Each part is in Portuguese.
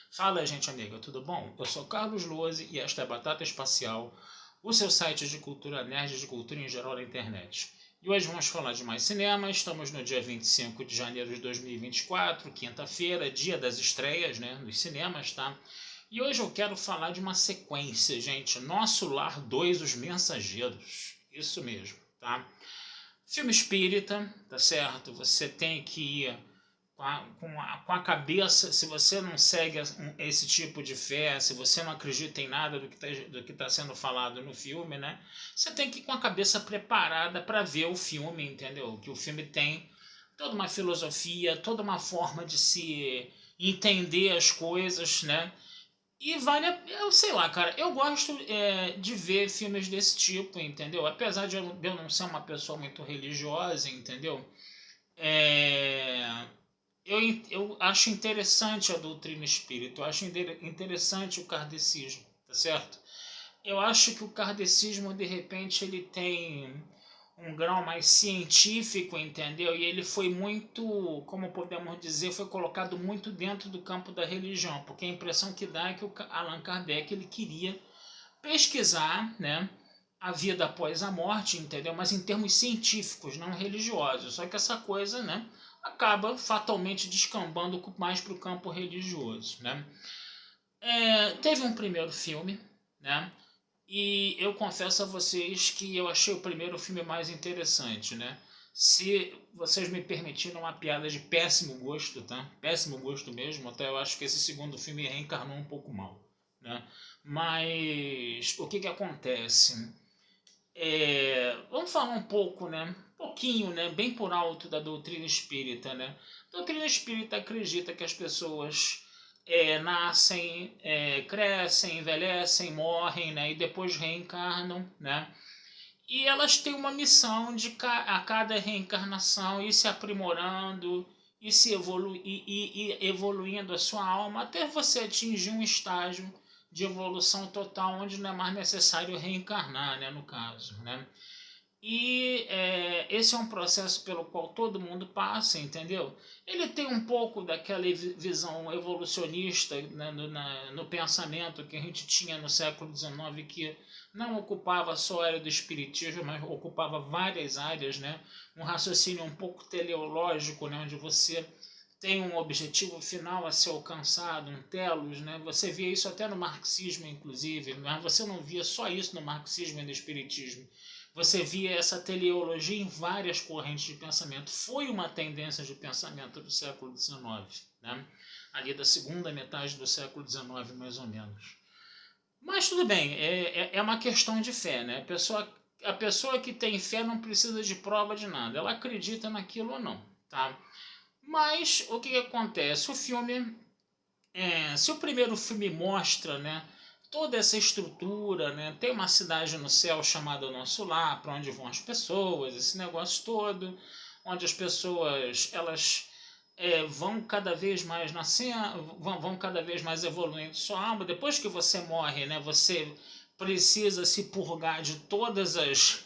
Fala, gente amiga, tudo bom? Eu sou Carlos Lose e esta é Batata Espacial, o seu site de cultura nerd e de cultura em geral na internet. E hoje vamos falar de mais cinema. Estamos no dia 25 de janeiro de 2024, quinta-feira, dia das estreias, né, nos cinemas, tá? E hoje eu quero falar de uma sequência, gente. Nosso Lar 2, Os Mensageiros. Isso mesmo, tá? Filme espírita, tá certo? Você tem que ir com a cabeça, se você não segue esse tipo de fé, se você não acredita em nada do que tá sendo falado no filme, né? Você tem que ir com a cabeça preparada para ver o filme, entendeu? Que o filme tem toda uma filosofia, toda uma forma de se entender as coisas, né? E eu sei lá, cara, eu gosto de ver filmes desse tipo, entendeu? Apesar de eu não ser uma pessoa muito religiosa, entendeu? É, eu acho interessante a doutrina espírita, eu acho interessante o kardecismo, tá certo? Eu acho que o kardecismo, de repente, ele tem um grau mais científico, entendeu? E ele foi muito, como podemos dizer, foi colocado muito dentro do campo da religião, porque a impressão que dá é que o Allan Kardec ele queria pesquisar, né, a vida após a morte, entendeu? Mas em termos científicos, não religiosos. Só que essa coisa, né, acaba fatalmente descambando mais para o campo religioso, né? Teve um primeiro filme, né? E eu confesso a vocês que eu achei o primeiro filme mais interessante, né? Se vocês me permitirem uma piada de péssimo gosto, tá? Péssimo gosto mesmo, até eu acho que esse segundo filme reencarnou um pouco mal, né? Mas o que que acontece? Vamos falar um pouco, né? Um pouquinho, né? Bem por alto da doutrina espírita, né? A doutrina espírita acredita que as pessoas nascem, crescem, envelhecem, morrem, né? E depois reencarnam, né? E elas têm uma missão de a cada reencarnação ir se aprimorando e e evoluindo a sua alma até você atingir um estágio de evolução total onde não é mais necessário reencarnar, né, no caso, né? E esse é um processo pelo qual todo mundo passa, entendeu? Ele tem um pouco daquela visão evolucionista, né, no pensamento que a gente tinha no século XIX, que não ocupava só a área do espiritismo, mas ocupava várias áreas, né? Um raciocínio um pouco teleológico, né, onde você tem um objetivo final a ser alcançado, um telos, né? Você via isso até no marxismo, inclusive, mas você não via só isso no marxismo e no espiritismo. Você via essa teleologia em várias correntes de pensamento. Foi uma tendência de pensamento do século XIX, né? Ali da segunda metade do século XIX, mais ou menos. Mas tudo bem, é uma questão de fé, né? A pessoa que tem fé não precisa de prova de nada. Ela acredita naquilo ou não, tá? Mas o que, que acontece? O filme, se o primeiro filme mostra, né, toda essa estrutura, né, tem uma cidade no céu chamada Nosso Lar, para onde vão as pessoas, esse negócio todo, onde as pessoas elas vão cada vez mais nascendo, vão cada vez mais evoluindo sua alma. Depois que você morre, né, você precisa se purgar de todas as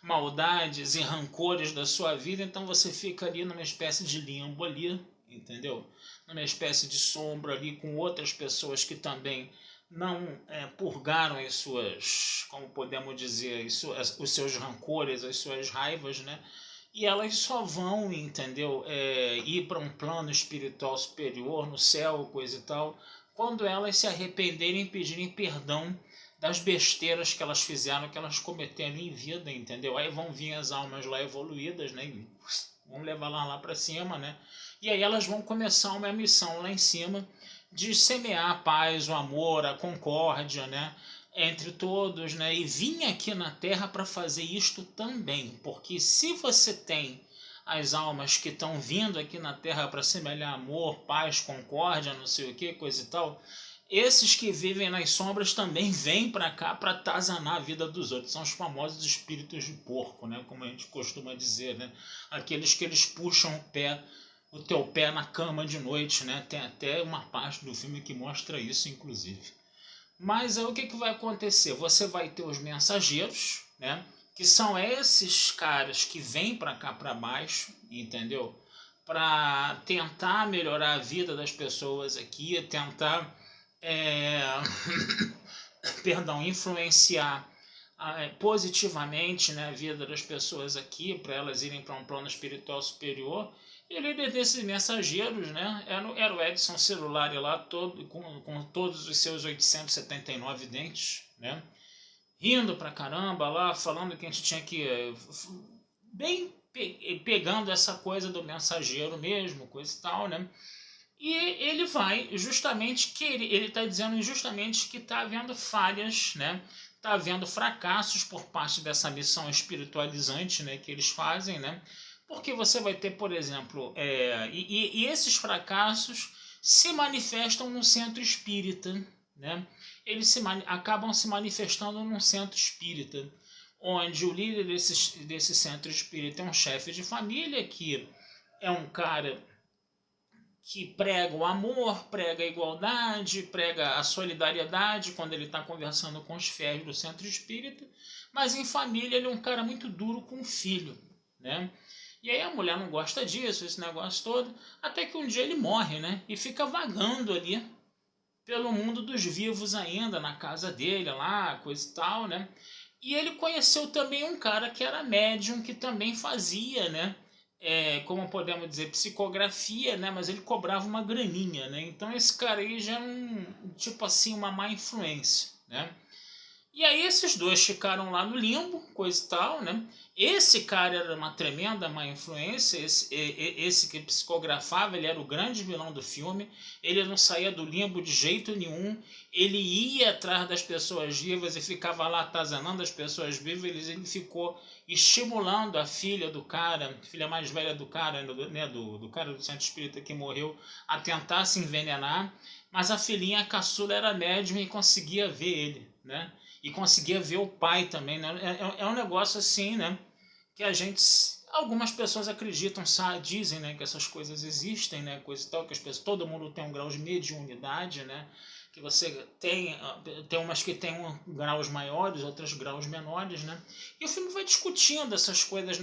maldades e rancores da sua vida, então você fica ali numa espécie de limbo ali, entendeu? Numa espécie de sombra ali com outras pessoas que também não purgaram as suas, como podemos dizer, os seus rancores, as suas raivas, né? E elas só vão, entendeu, ir para um plano espiritual superior, no céu, coisa e tal, quando elas se arrependerem e pedirem perdão das besteiras que elas fizeram, que elas cometeram em vida, entendeu? Aí vão vir as almas lá evoluídas, né? E vão levar lá para cima, né? E aí elas vão começar uma missão lá em cima de semear a paz, o amor, a concórdia, né? Entre todos, né? E vim aqui na Terra para fazer isto também, porque se você tem as almas que estão vindo aqui na Terra para semelhar amor, paz, concórdia, não sei o que, coisa e tal, esses que vivem nas sombras também vêm para cá para atazanar a vida dos outros. São os famosos espíritos de porco, né? Como a gente costuma dizer, né? Aqueles que eles puxam o teu pé na cama de noite, né? Tem até uma parte do filme que mostra isso, inclusive. Mas aí o que, que vai acontecer? Você vai ter os mensageiros, né? Que são esses caras que vêm para cá para baixo, entendeu? para tentar melhorar a vida das pessoas aqui, tentar perdão, influenciar positivamente, né, a vida das pessoas aqui, para elas irem para um plano espiritual superior. E o líder desses mensageiros, né, era o Edson Celular lá, com todos os seus 879 dentes, né, rindo pra caramba lá, falando que a gente tinha que bem pegando essa coisa do mensageiro mesmo, coisa e tal, né? E ele vai justamente ele está dizendo justamente que está havendo falhas, né? Está havendo fracassos por parte dessa missão espiritualizante, né, que eles fazem, né? Porque você vai ter, por exemplo, e esses fracassos se manifestam no centro espírita, né? Eles acabam se manifestando num centro espírita, onde o líder desse centro espírita é um chefe de família, que é um cara que prega o amor, prega a igualdade, prega a solidariedade quando ele está conversando com os fiéis do centro espírita, mas em família ele é um cara muito duro com o filho, né? E aí a mulher não gosta disso, esse negócio todo, até que um dia ele morre, né? E fica vagando ali pelo mundo dos vivos ainda, na casa dele lá, coisa e tal, né? E ele conheceu também um cara que era médium, que também fazia, né? Como podemos dizer, psicografia, né? Mas ele cobrava uma graninha, né? Então esse cara aí já é tipo assim, uma má influência, né? E aí esses dois ficaram lá no limbo, coisa e tal, né? Esse cara era uma tremenda má influência, esse que psicografava, ele era o grande vilão do filme, ele não saía do limbo de jeito nenhum, ele ia atrás das pessoas vivas e ficava lá atazanando as pessoas vivas, ele ficou estimulando a filha do cara, filha mais velha do cara, né, do cara do centro espírita que morreu, a tentar se envenenar, mas a filhinha caçula era médium e conseguia ver ele, né? E conseguia ver o pai também, né? É um negócio assim, né? Que a gente, algumas pessoas acreditam, dizem, né, que essas coisas existem, né, coisa e tal, que as pessoas, todo mundo tem um grau de mediunidade, né? Que você tem umas que tem graus maiores, outras graus menores, né? E o filme vai discutindo essas coisas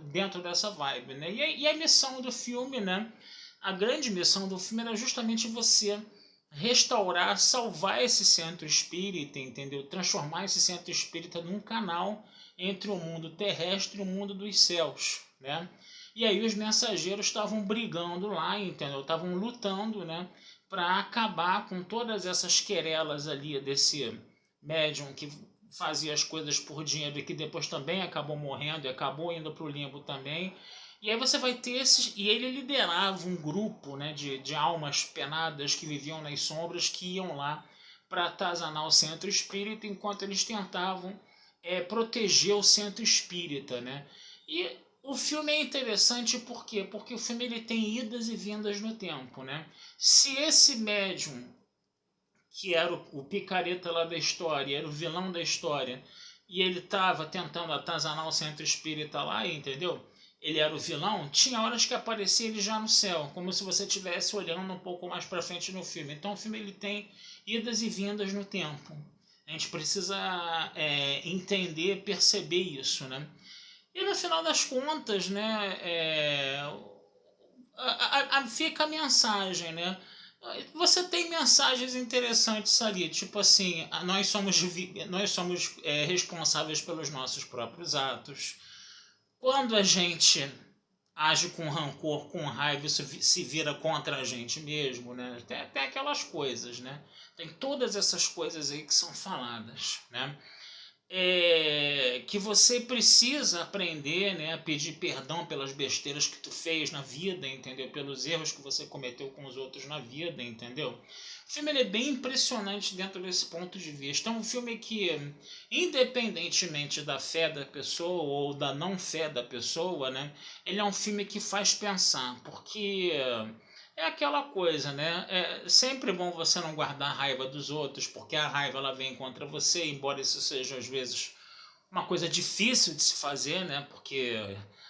dentro dessa vibe, né? E a missão do filme, né? A grande missão do filme era justamente você restaurar, salvar esse centro espírita, entendeu? Transformar esse centro espírita num canal entre o mundo terrestre e o mundo dos céus, né? E aí os mensageiros estavam brigando lá, entendeu? Estavam lutando, né, para acabar com todas essas querelas ali desse médium que fazia as coisas por dinheiro e que depois também acabou morrendo e acabou indo para o limbo também. E aí você vai ter esses. E ele liderava um grupo, né, de almas penadas que viviam nas sombras, que iam lá para atazanar o centro espírita enquanto eles tentavam proteger o centro espírita, né? E o filme é interessante por quê? Porque o filme ele tem idas e vindas no tempo, né? Se esse médium, que era o picareta lá da história, era o vilão da história, e ele estava tentando atazanar o centro espírita lá, entendeu? Ele era o vilão, tinha horas que aparecia ele já no céu, como se você estivesse olhando um pouco mais para frente no filme. Então o filme ele tem idas e vindas no tempo. A gente precisa entender, perceber isso, né? E no final das contas, né, fica a mensagem, né? Você tem mensagens interessantes ali, tipo assim, nós somos responsáveis pelos nossos próprios atos. Quando a gente age com rancor, com raiva, isso se vira contra a gente mesmo, né? Tem até aquelas coisas, né? Tem todas essas coisas aí que são faladas, né? Que você precisa aprender, né, a pedir perdão pelas besteiras que tu fez na vida, entendeu? Pelos erros que você cometeu com os outros na vida, entendeu? O filme ele é bem impressionante dentro desse ponto de vista. É um filme que, independentemente da fé da pessoa ou da não fé da pessoa, né, ele é um filme que faz pensar, porque é aquela coisa, né? É sempre bom você não guardar a raiva dos outros, porque a raiva ela vem contra você, embora isso seja às vezes uma coisa difícil de se fazer, né? Porque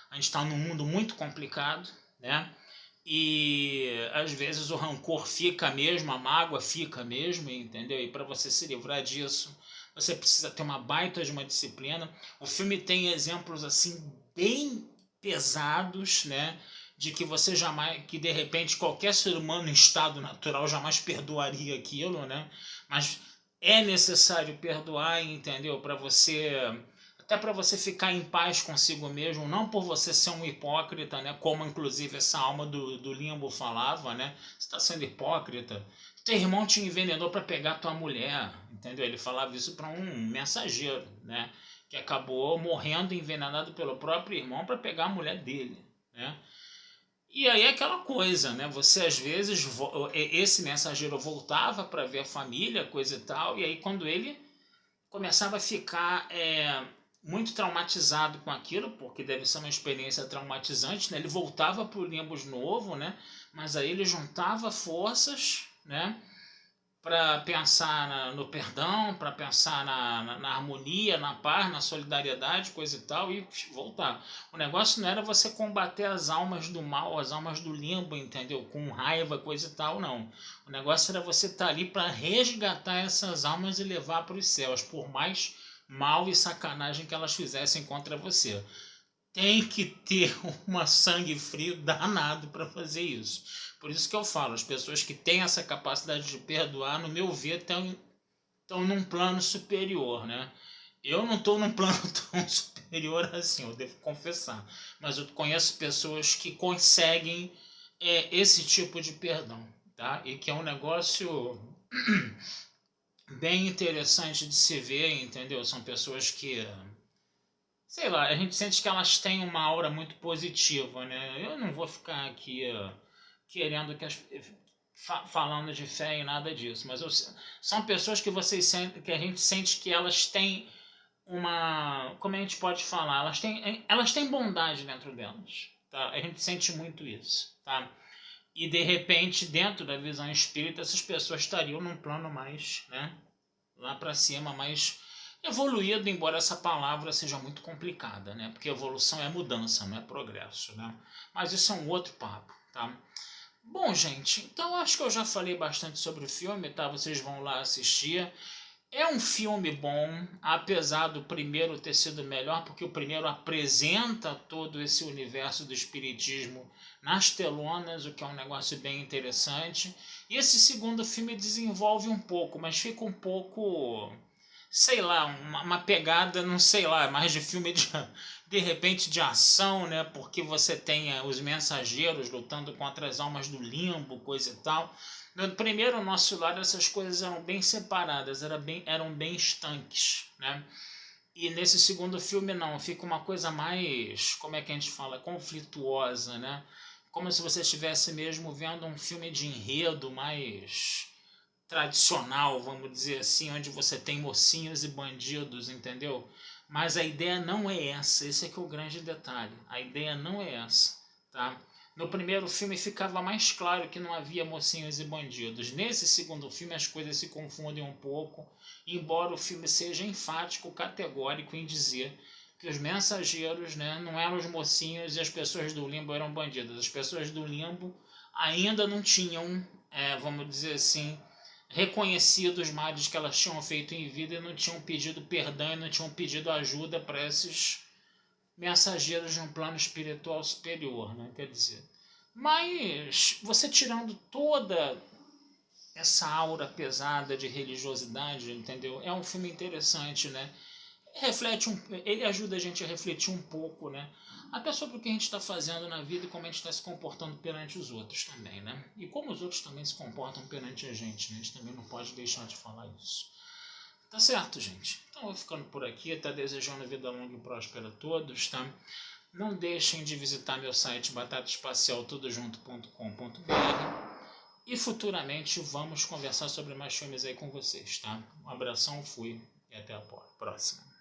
a gente está num mundo muito complicado, né? E às vezes o rancor fica mesmo, a mágoa fica mesmo, entendeu? E para você se livrar disso, você precisa ter uma baita de uma disciplina. O filme tem exemplos assim bem pesados, né? de que você jamais, que de repente qualquer ser humano em estado natural jamais perdoaria aquilo, né? Mas é necessário perdoar, entendeu? Para você, até para você ficar em paz consigo mesmo, não por você ser um hipócrita, né? Como inclusive essa alma do limbo falava, né? Você está sendo hipócrita. Teu irmão te envenenou para pegar tua mulher, entendeu? Ele falava isso para um mensageiro, né? Que acabou morrendo envenenado pelo próprio irmão para pegar a mulher dele, né? E aí é aquela coisa, né? Você às vezes, esse mensageiro voltava para ver a família, coisa e tal, e aí quando ele começava a ficar muito traumatizado com aquilo, porque deve ser uma experiência traumatizante, né? Ele voltava para o Limbus novo, né? Mas aí ele juntava forças, né? Para pensar no perdão, para pensar na harmonia, na paz, na solidariedade, coisa e tal, e voltar. O negócio não era você combater as almas do mal, as almas do limbo, entendeu? Com raiva, coisa e tal, não. O negócio era você estar ali para resgatar essas almas e levar para os céus, por mais mal e sacanagem que elas fizessem contra você. Tem que ter uma sangue frio danado para fazer isso. Por isso que eu falo, as pessoas que têm essa capacidade de perdoar, no meu ver, estão num plano superior, né? Eu não estou num plano tão superior assim, eu devo confessar. Mas eu conheço pessoas que conseguem esse tipo de perdão, tá? E que é um negócio bem interessante de se ver, entendeu? São pessoas que, sei lá, a gente sente que elas têm uma aura muito positiva, né? Eu não vou ficar aqui querendo que falando de fé e nada disso, mas são pessoas que que a gente sente que elas têm uma, como a gente pode falar, elas têm bondade dentro delas, tá? A gente sente muito isso, tá? E de repente, dentro da visão espírita, essas pessoas estariam num plano mais, né, lá para cima, mais evoluído, embora essa palavra seja muito complicada, né? Porque evolução é mudança, não é progresso, né? Mas isso é um outro papo, tá? Bom, gente, então acho que eu já falei bastante sobre o filme, tá? Vocês vão lá assistir. É um filme bom, apesar do primeiro ter sido melhor, porque o primeiro apresenta todo esse universo do espiritismo nas telonas, o que é um negócio bem interessante. E esse segundo filme desenvolve um pouco, mas fica um pouco, sei lá, uma pegada, não sei lá, mais de filme de repente de ação, né? Porque você tem os mensageiros lutando contra as almas do limbo, coisa e tal. No primeiro nosso lado essas coisas eram bem separadas, eram bem estanques, né? E nesse segundo filme não, fica uma coisa mais, como é que a gente fala, conflituosa, né? Como se você estivesse mesmo vendo um filme de enredo mais tradicional, vamos dizer assim, onde você tem mocinhos e bandidos, entendeu? Mas a ideia não é essa, esse é que é o grande detalhe. A ideia não é essa, tá? No primeiro filme ficava mais claro que não havia mocinhos e bandidos. Nesse segundo filme as coisas se confundem um pouco, embora o filme seja enfático, categórico em dizer que os mensageiros, né, não eram os mocinhos e as pessoas do limbo eram bandidas. As pessoas do limbo ainda não tinham, vamos dizer assim, reconhecido os males que elas tinham feito em vida e não tinham pedido perdão e não tinham pedido ajuda para esses mensageiros de um plano espiritual superior, né? Quer dizer, mas você tirando toda essa aura pesada de religiosidade, entendeu? É um filme interessante, né? Ele ajuda a gente a refletir um pouco, né? Até sobre o que a gente está fazendo na vida e como a gente está se comportando perante os outros também, né? E como os outros também se comportam perante a gente, né? A gente também não pode deixar de falar isso. Tá certo, gente? Então eu vou ficando por aqui, tá desejando vida longa e próspera a todos, tá? Não deixem de visitar meu site batataespacialtudojunto.com.br e futuramente vamos conversar sobre mais filmes aí com vocês, tá? Um abração, fui e até a próxima.